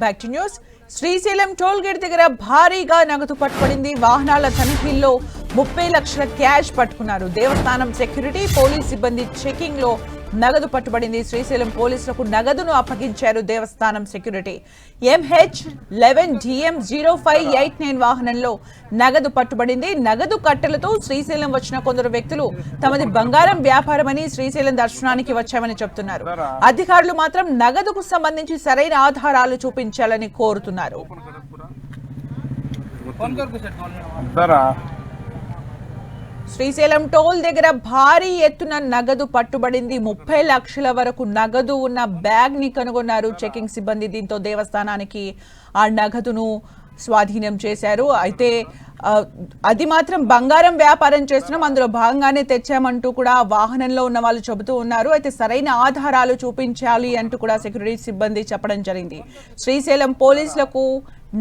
Back to news. Srisailam toll gate దగ్గర భారీగా నగదు పట్టుబడింది. వాహనాల తనిఖీల్లో 30 లక్షల క్యాష్ పట్టుకున్నారు. దేవస్థానం సెక్యూరిటీ పోలీస్ సిబ్బంది చెకింగ్ లో నగదు పట్టుబడింది. శ్రీశైలం పోలీసులకు నగదును అప్పగించారు దేవస్థానం సెక్యూరిటీ. MH11DM0589 వాహనంలో నగదు పట్టుబడింది. నగదు కట్టెలతో శ్రీశైలం వచ్చిన కొందరు వ్యక్తులు తమది బంగారం వ్యాపారమని శ్రీశైలం దర్శనానికి వచ్చామని చెప్తున్నారు. అధికారులు మాత్రం నగదుకు సంబంధించి సరైన ఆధారాలు చూపించాలని కోరుతున్నారు. శ్రీశైలం టోల్ దగ్గర భారీ ఎత్తున నగదు పట్టుబడింది. 30 లక్షల వరకు నగదు ఉన్న బ్యాగ్ ని కనుగొన్నారు చెకింగ్ సిబ్బంది. దీంతో దేవస్థానానికి ఆ నగదును స్వాధీనం చేశారు. అయితే అది మాత్రం బంగారం వ్యాపారం చేస్తున్నాం, అందులో భాగంగానే తెచ్చామంటూ కూడా వాహనంలో ఉన్న వాళ్ళు చెబుతూ ఉన్నారు. అయితే సరైన ఆధారాలు చూపించాలి అంటూ కూడా సెక్యూరిటీ సిబ్బంది చెప్పడం జరిగింది. శ్రీశైలం పోలీసులకు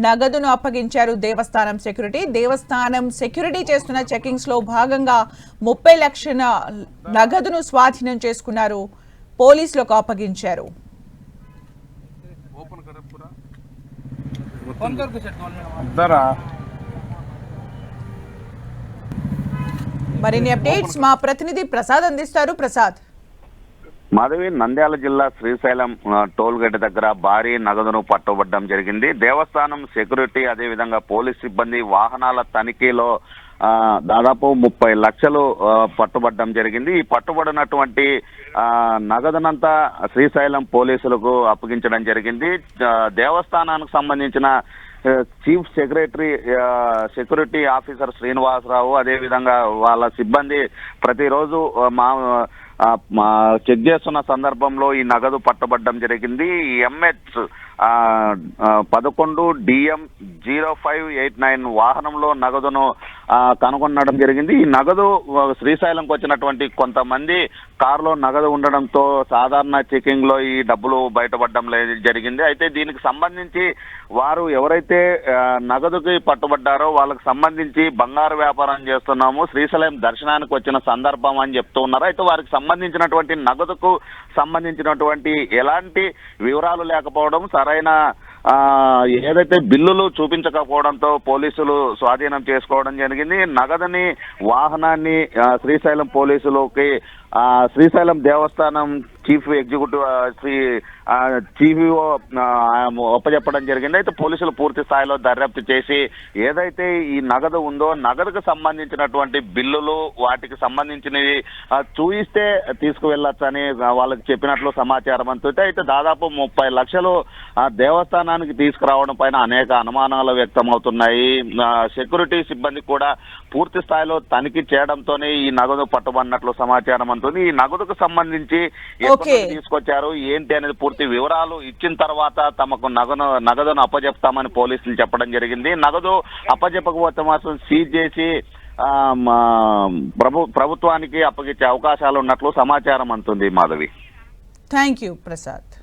నగదును అప్పగించారు దేవస్థానం సెక్యూరిటీ. దేవస్థానం సెక్యూరిటీ చేస్తున్న చెకింగ్స్ లో భాగంగా 30 లక్షల నగదును స్వాధీనం చేసుకున్నారు, పోలీసులకు అప్పగించారు. మరిన్ని అప్డేట్స్ మా ప్రతినిధి ప్రసాద్ అందిస్తారు. ప్రసాద్. మాధవి, నంద్యాల జిల్లా శ్రీశైలం టోల్ గేట్ దగ్గర భారీ నగదును పట్టుబట్టడం జరిగింది. దేవస్థానం సెక్యూరిటీ అదేవిధంగా పోలీస్ సిబ్బంది వాహనాల తనిఖీలో దాదాపు 30 లక్షలు పట్టుబట్టడం జరిగింది. ఈ పట్టుబడినటువంటి నగదునంతా శ్రీశైలం పోలీసులకు అప్పగించడం జరిగింది. దేవస్థానానికి సంబంధించిన చీఫ్ సెక్యూరిటీ ఆఫీసర్ శ్రీనివాసరావు అదేవిధంగా వాళ్ళ సిబ్బంది ప్రతిరోజు చెక్ చేస్తున్న సందర్భంలో ఈ నగదు పట్టబడ్డం జరిగింది. MH11DM0589 వాహనంలో నగదును కనుగొనడం జరిగింది. ఈ నగదు శ్రీశైలంకి వచ్చినటువంటి కొంతమంది కారులో నగదు ఉండడంతో సాధారణ చెకింగ్ లో ఈ డబ్బులు బయటపడడం జరిగింది. అయితే దీనికి సంబంధించి వారు ఎవరైతే నగదుకి పట్టుబడ్డారో వాళ్ళకి సంబంధించి బంగారు వ్యాపారం చేస్తున్నాము, శ్రీశైలం దర్శనానికి వచ్చిన సందర్భం అని చెప్తూ ఉన్నారు. అయితే వారికి సంబంధించినటువంటి నగదుకు సంబంధించినటువంటి ఎలాంటి వివరాలు లేకపోవడం, సరైన ఏదైతే బిల్లులు చూపించకపోవడంతో పోలీసులు స్వాధీనం చేసుకోవడం జరిగింది. నగదుని వాహనాన్ని శ్రీశైలం పోలీసులకి శ్రీశైలం దేవస్థానం చీఫ్ ఎగ్జిక్యూటివ్ చీఫ్ఓ ఒప్పజెప్పడం జరిగింది. అయితే పోలీసులు పూర్తి స్థాయిలో దర్యాప్తు చేసి ఏదైతే ఈ నగదు ఉందో నగదుకు సంబంధించినటువంటి బిల్లులు వాటికి సంబంధించినవి చూయిస్తే తీసుకువెళ్ళొచ్చని వాళ్ళకి చెప్పినట్లు సమాచారం అంతే. అయితే దాదాపు 30 లక్షలు దేవస్థానానికి తీసుకురావడం పైన అనేక అనుమానాలు వ్యక్తమవుతున్నాయి. సెక్యూరిటీ సిబ్బంది కూడా పూర్తి స్థాయిలో తనిఖీ చేయడంతోనే ఈ నగదు పట్టుబడినట్లు సమాచారం అంటుంది. ఈ నగదుకు సంబంధించి తీసుకొచ్చారు ఏంటి అనేది పూర్తి వివరాలు ఇచ్చిన తర్వాత తమకు నగదును అప్పజెప్తామని పోలీసులు చెప్పడం జరిగింది. నగదు అప్పజెప్పకపోతే మాత్రం సీజ్ చేసి ప్రభుత్వానికి అప్పగించే అవకాశాలు ఉన్నట్లు సమాచారం అంటుంది. మాధవి. Thank you Prasad.